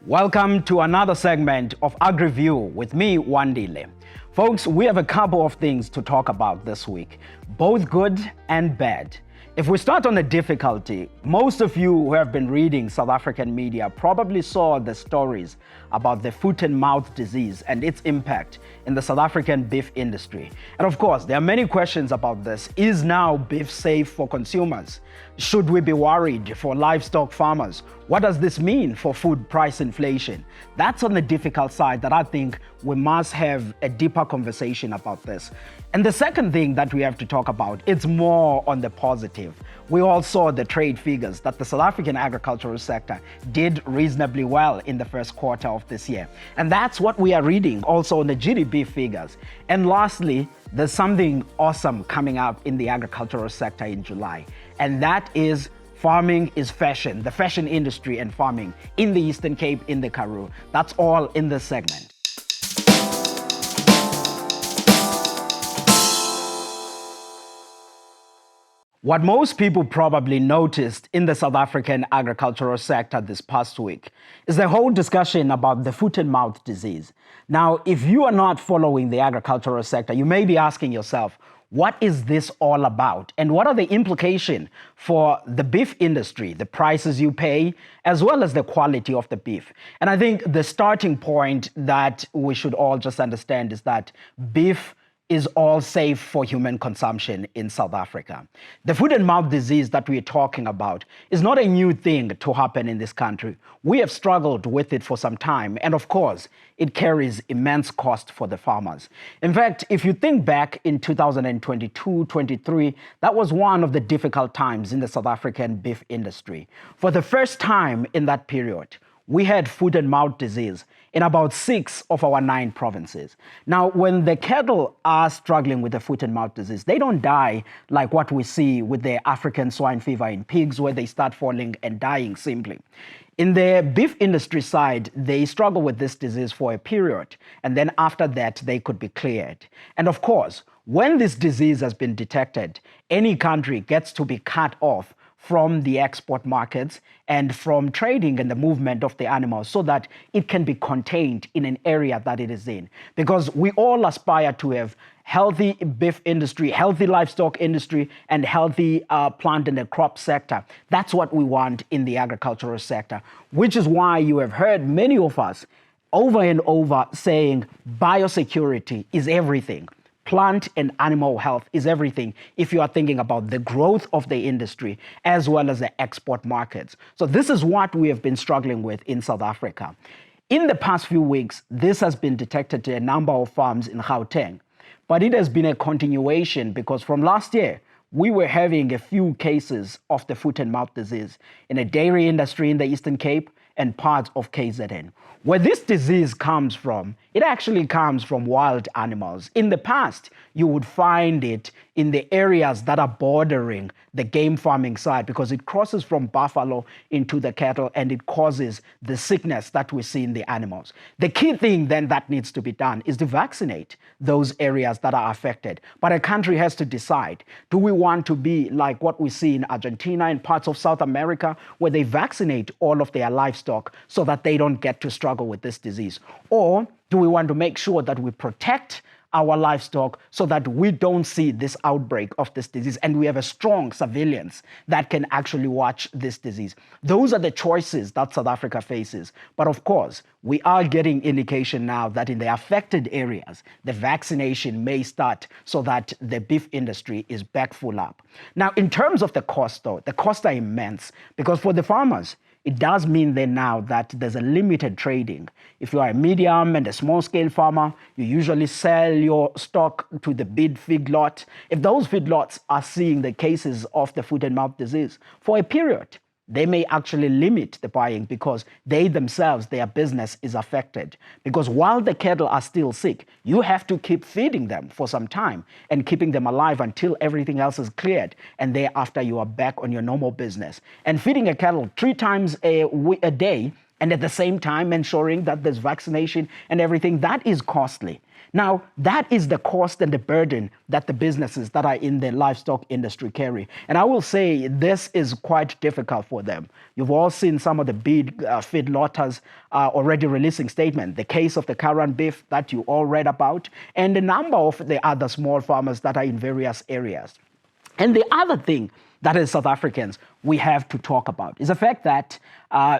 Welcome to another segment of AgriView with me, Wandile. Folks, we have a couple of things to talk about this week, both good and bad. If we start on the difficulty, most of you who have been reading South African media probably saw the stories about the foot and mouth disease and its impact in the South African beef industry. And of course, there are many questions about this. Is now beef safe for consumers? Should we be worried for livestock farmers? What does this mean for food price inflation? That's on the difficult side that I think we must have a deeper conversation about this. And the second thing that we have to talk about, it's more on the positive. We all saw the trade figures that the South African agricultural sector did reasonably well in the first quarter of this year. And that's what we are reading also on the GDP figures. And lastly, there's something awesome coming up in the agricultural sector in July. And that is farming is fashion, the fashion industry and farming in the Eastern Cape, in the Karoo. That's all in this segment. What most people probably noticed in the South African agricultural sector this past week is the whole discussion about the foot and mouth disease. Now, if you are not following the agricultural sector, you may be asking yourself, what is this all about? And what are the implications for the beef industry, the prices you pay, as well as the quality of the beef? And I think the starting point that we should all just understand is that beef is all safe for human consumption in South Africa. The foot and mouth disease that we're talking about is not a new thing to happen in this country. We have struggled with it for some time, and of course, it carries immense cost for the farmers. In fact, if you think back in 2022-23, that was one of the difficult times in the South African beef industry. For the first time in that period, we had foot and mouth disease in about 6 of our 9 provinces. Now, when the cattle are struggling with the foot and mouth disease, they don't die like what we see with the African swine fever in pigs, where they start falling and dying simply. In the beef industry side, they struggle with this disease for a period, and then after that, they could be cleared. And of course, when this disease has been detected, any country gets to be cut off from the export markets and from trading and the movement of the animals so that it can be contained in an area that it is in. Because we all aspire to have healthy beef industry, healthy livestock industry, and healthy plant and the crop sector. That's what we want in the agricultural sector, which is why you have heard many of us over and over saying biosecurity is everything. Plant and animal health is everything if you are thinking about the growth of the industry as well as the export markets. So this is what we have been struggling with in South Africa. In the past few weeks, this has been detected to a number of farms in Gauteng, but it has been a continuation because from last year, we were having a few cases of the foot and mouth disease in the dairy industry in the Eastern Cape and parts of KZN. Where this disease comes from, it actually comes from wild animals. In the past, you would find it in the areas that are bordering the game farming side because it crosses from buffalo into the cattle and it causes the sickness that we see in the animals. The key thing then that needs to be done is to vaccinate those areas that are affected. But a country has to decide, do we want to be like what we see in Argentina and parts of South America where they vaccinate all of their livestock so that they don't get to struggle with this disease? Or do we want to make sure that we protect our livestock so that we don't see this outbreak of this disease and we have a strong surveillance that can actually watch this disease? Those are the choices that South Africa faces. But of course, we are getting indication now that in the affected areas, the vaccination may start so that the beef industry is back full up. Now, in terms of the cost though, the costs are immense because for the farmers, it does mean then now that there's a limited trading. If you are a medium and a small scale farmer, you usually sell your stock to the big feedlot. If those feedlots are seeing the cases of the foot and mouth disease for a period, they may actually limit the buying because they themselves, their business is affected. Because while the cattle are still sick, you have to keep feeding them for some time and keeping them alive until everything else is cleared. And thereafter, you are back on your normal business. And feeding a cattle 3 times a day and at the same time ensuring that there's vaccination and everything. That is costly. Now, that is the cost and the burden that the businesses that are in the livestock industry carry. And I will say this is quite difficult for them. You've all seen some of the big feedlotters already releasing statements. The case of the Karoo beef that you all read about, and a number of the other small farmers that are in various areas. And the other thing that as South Africans we have to talk about is the fact that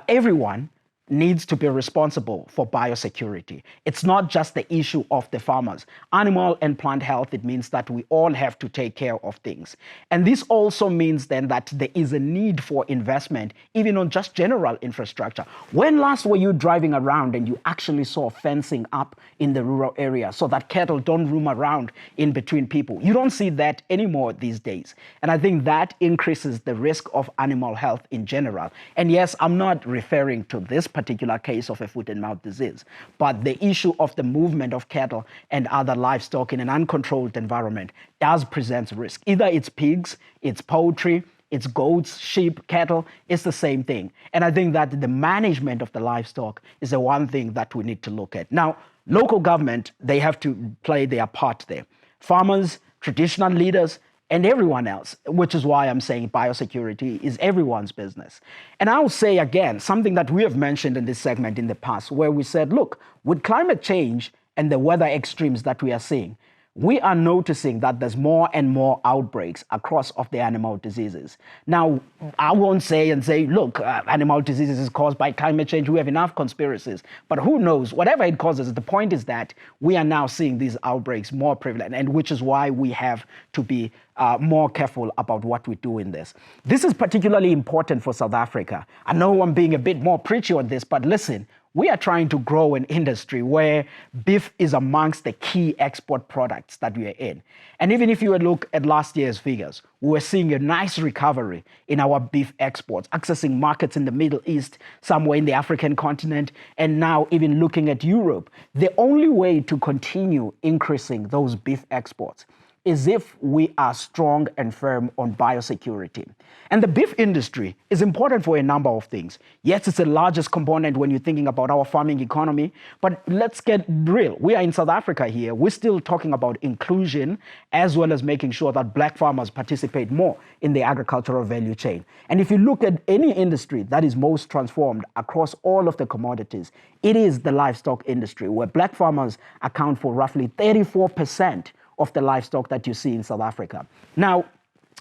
everyone needs to be responsible for biosecurity. It's not just the issue of the farmers. Animal and plant health, it means that we all have to take care of things. And this also means then that there is a need for investment, even on just general infrastructure. When last were you driving around and you actually saw fencing up in the rural area so that cattle don't roam around in between people? You don't see that anymore these days. And I think that increases the risk of animal health in general. And yes, I'm not referring to this particular case of a foot and mouth disease, but the issue of the movement of cattle and other livestock in an uncontrolled environment does present risk. Either it's pigs, it's poultry, it's goats, sheep, cattle, it's the same thing. And I think that the management of the livestock is the one thing that we need to look at. Now, local government, they have to play their part there. Farmers, traditional leaders, and everyone else, which is why I'm saying biosecurity is everyone's business. And I'll say again, something that we have mentioned in this segment in the past, where we said, look, with climate change and the weather extremes that we are seeing, we are noticing that there's more and more outbreaks across of the animal diseases. Now, I won't say, look, animal diseases is caused by climate change. We have enough conspiracies. But who knows? Whatever it causes, the point is that we are now seeing these outbreaks more prevalent, and which is why we have to be more careful about what we do in this. This is particularly important for South Africa. I know I'm being a bit more preachy on this, but listen, we are trying to grow an industry where beef is amongst the key export products that we are in. And even if you look at last year's figures, we were seeing a nice recovery in our beef exports, accessing markets in the Middle East, somewhere in the African continent, and now even looking at Europe. The only way to continue increasing those beef exports is if we are strong and firm on biosecurity. And the beef industry is important for a number of things. Yes, it's the largest component when you're thinking about our farming economy, but let's get real. We are in South Africa here. We're still talking about inclusion as well as making sure that black farmers participate more in the agricultural value chain. And if you look at any industry that is most transformed across all of the commodities, it is the livestock industry, where black farmers account for roughly 34% of the livestock that you see in South Africa. Now,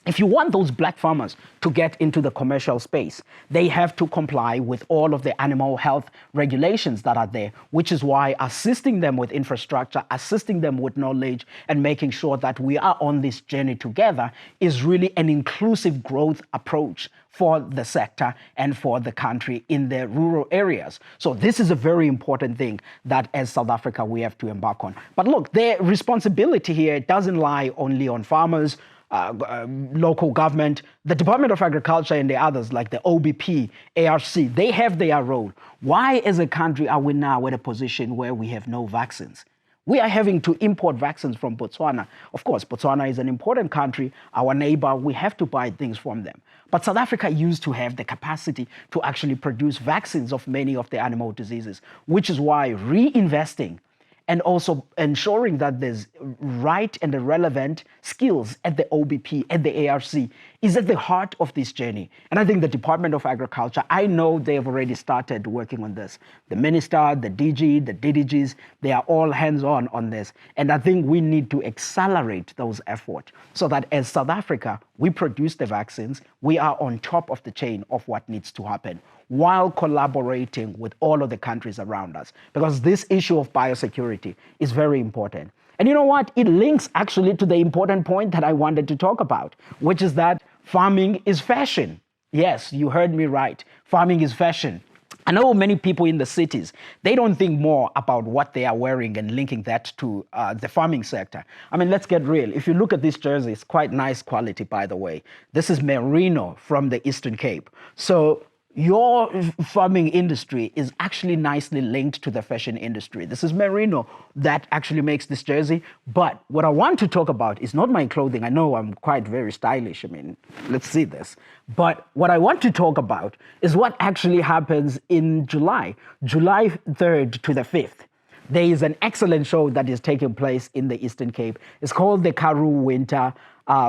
if you want those black farmers to get into the commercial space, they have to comply with all of the animal health regulations that are there, which is why assisting them with infrastructure, assisting them with knowledge, and making sure that we are on this journey together is really an inclusive growth approach for the sector and for the country in the rural areas. So this is a very important thing that as South Africa we have to embark on. But look, the responsibility here doesn't lie only on farmers, local government, the Department of Agriculture and the others like the OBP, ARC, they have their role. Why as a country are we now at a position where we have no vaccines? We are having to import vaccines from Botswana. Of course, Botswana is an important country, our neighbor, we have to buy things from them. But South Africa used to have the capacity to actually produce vaccines of many of the animal diseases, which is why reinvesting and also ensuring that there's right and the relevant skills at the OBP, at the ARC, is at the heart of this journey. And I think the Department of Agriculture, I know they've already started working on this. The minister, the DG, the DDGs, they are all hands-on on this. And I think we need to accelerate those efforts so that as South Africa, we produce the vaccines, we are on top of the chain of what needs to happen, while collaborating with all of the countries around us. Because this issue of biosecurity is very important. And you know what? It links actually to the important point that I wanted to talk about, which is that farming is fashion. Yes, you heard me right. Farming is fashion. I know many people in the cities, they don't think more about what they are wearing and linking that to the farming sector. I mean, let's get real. If you look at this jersey, it's quite nice quality, by the way. This is merino from the Eastern Cape. So your farming industry is actually nicely linked to the fashion industry. This is merino that actually makes this jersey. But what I want to talk about is not my clothing. I know I'm quite very stylish. I mean, let's see this. But what I want to talk about is what actually happens in July 3rd to the 5th. There is an excellent show that is taking place in the Eastern Cape. It's called the Karoo Winter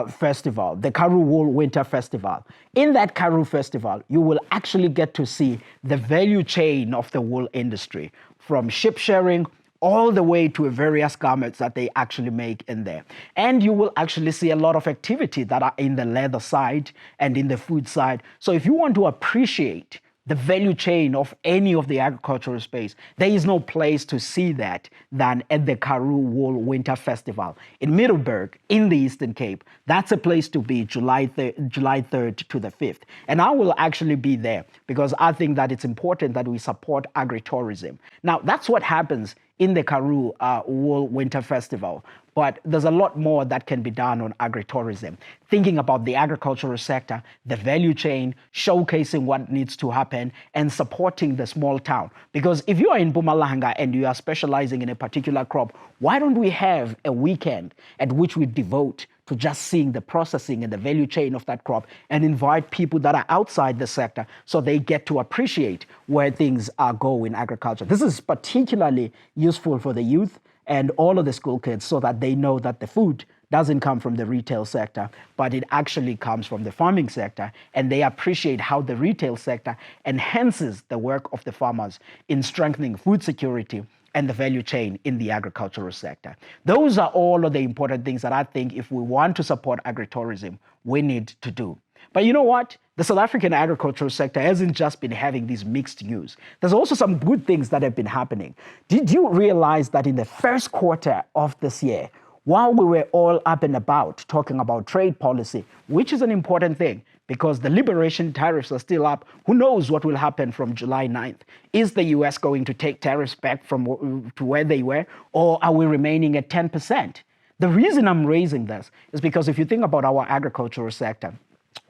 Festival, the Karoo Wool Winter Festival. In that Karoo Festival, you will actually get to see the value chain of the wool industry, from ship sharing all the way to various garments that they actually make in there. And you will actually see a lot of activity that are in the leather side and in the food side. So if you want to appreciate the value chain of any of the agricultural space, there is no place to see that than at the Karoo Wool Winter Festival in Middleburg in the Eastern Cape. That's a place to be July 3rd to the 5th. And I will actually be there because I think that it's important that we support agritourism. Now, that's what happens in the Karoo Wool Winter Festival. But there's a lot more that can be done on agritourism, thinking about the agricultural sector, the value chain, showcasing what needs to happen, and supporting the small town. Because if you are in Mpumalanga and you are specializing in a particular crop, why don't we have a weekend at which we devote to just seeing the processing and the value chain of that crop and invite people that are outside the sector so they get to appreciate where things go in agriculture. This is particularly useful for the youth and all of the school kids so that they know that the food doesn't come from the retail sector, but it actually comes from the farming sector, and they appreciate how the retail sector enhances the work of the farmers in strengthening food security and the value chain in the agricultural sector. Those are all of the important things that I think if we want to support agritourism, we need to do. But you know what? The South African agricultural sector hasn't just been having these mixed news. There's also some good things that have been happening. Did you realize that in the first quarter of this year, while we were all up and about talking about trade policy, which is an important thing because the liberation tariffs are still up, who knows what will happen from July 9th? Is the US going to take tariffs back to where they were, or are we remaining at 10%? The reason I'm raising this is because if you think about our agricultural sector,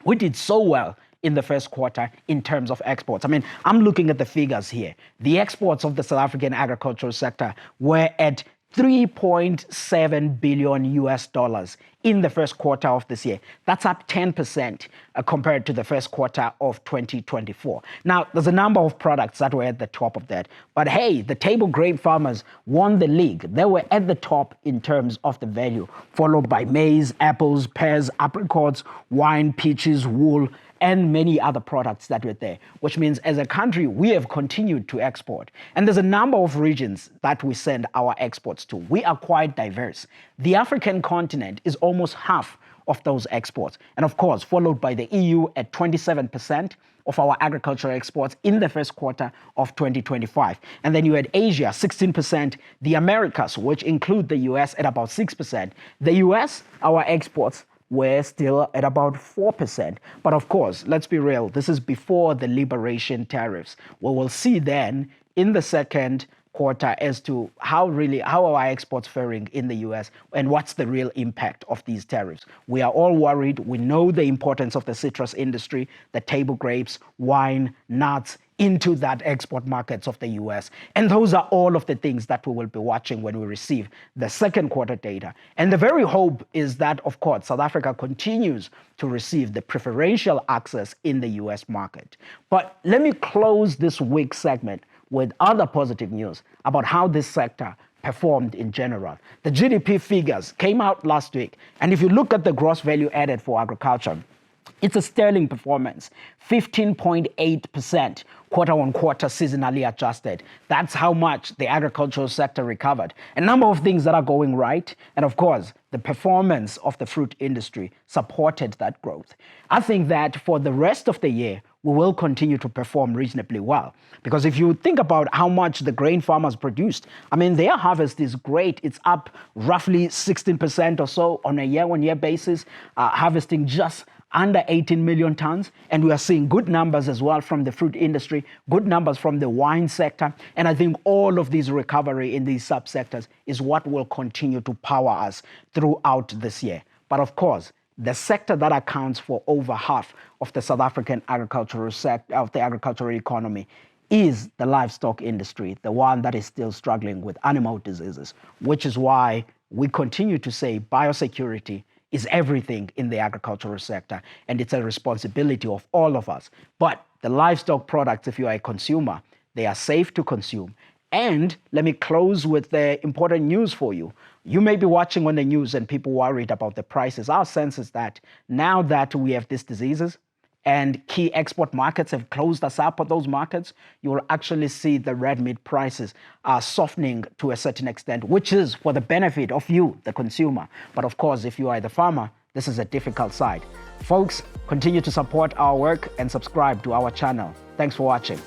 we did so well in the first quarter in terms of exports. I mean, I'm looking at the figures here. The exports of the South African agricultural sector were at 3.7 billion US dollars in the first quarter of this year. That's up 10% compared to the first quarter of 2024. Now, there's a number of products that were at the top of that. But hey, the table grape farmers won the league. They were at the top in terms of the value, followed by maize, apples, pears, apricots, wine, peaches, wool, and many other products that were there, which means as a country, we have continued to export. And there's a number of regions that we send our exports to. We are quite diverse. The African continent is almost half of those exports. And of course, followed by the EU at 27% of our agricultural exports in the first quarter of 2025. And then you had Asia, 16%, the Americas, which include the US, at about 6%. The US, our exports we're still at about 4%. But of course, let's be real, this is before the liberation tariffs. We will see then in the second quarter as to how are our exports faring in the US and what's the real impact of these tariffs. We are all worried. We know the importance of the citrus industry, the table grapes, wine, nuts, into that export markets of the US. And those are all of the things that we will be watching when we receive the second quarter data. And the very hope is that, of course, South Africa continues to receive the preferential access in the US market. But let me close this week's segment with other positive news about how this sector performed in general. The GDP figures came out last week. And if you look at the gross value added for agriculture, it's a sterling performance, 15.8% quarter-on-quarter seasonally adjusted. That's how much the agricultural sector recovered. A number of things that are going right, and of course, the performance of the fruit industry supported that growth. I think that for the rest of the year, we will continue to perform reasonably well. Because if you think about how much the grain farmers produced, I mean, their harvest is great. It's up roughly 16% or so on a year-on-year basis, harvesting just under 18 million tons. And we are seeing good numbers as well from the fruit industry, good numbers from the wine sector. And I think all of these recovery in these subsectors is what will continue to power us throughout this year. But of course, the sector that accounts for over half of the South African agricultural sector, of the agricultural economy, is the livestock industry, the one that is still struggling with animal diseases, which is why we continue to say biosecurity is everything in the agricultural sector, and it's a responsibility of all of us. But the livestock products, if you are a consumer, they are safe to consume. And let me close with the important news for you. You may be watching on the news and people worried about the prices. Our sense is that now that we have these diseases and key export markets have closed us up on those markets, you will actually see the red meat prices are softening to a certain extent, which is for the benefit of you, the consumer. But of course, if you are the farmer, this is a difficult side. Folks, continue to support our work and subscribe to our channel. Thanks for watching.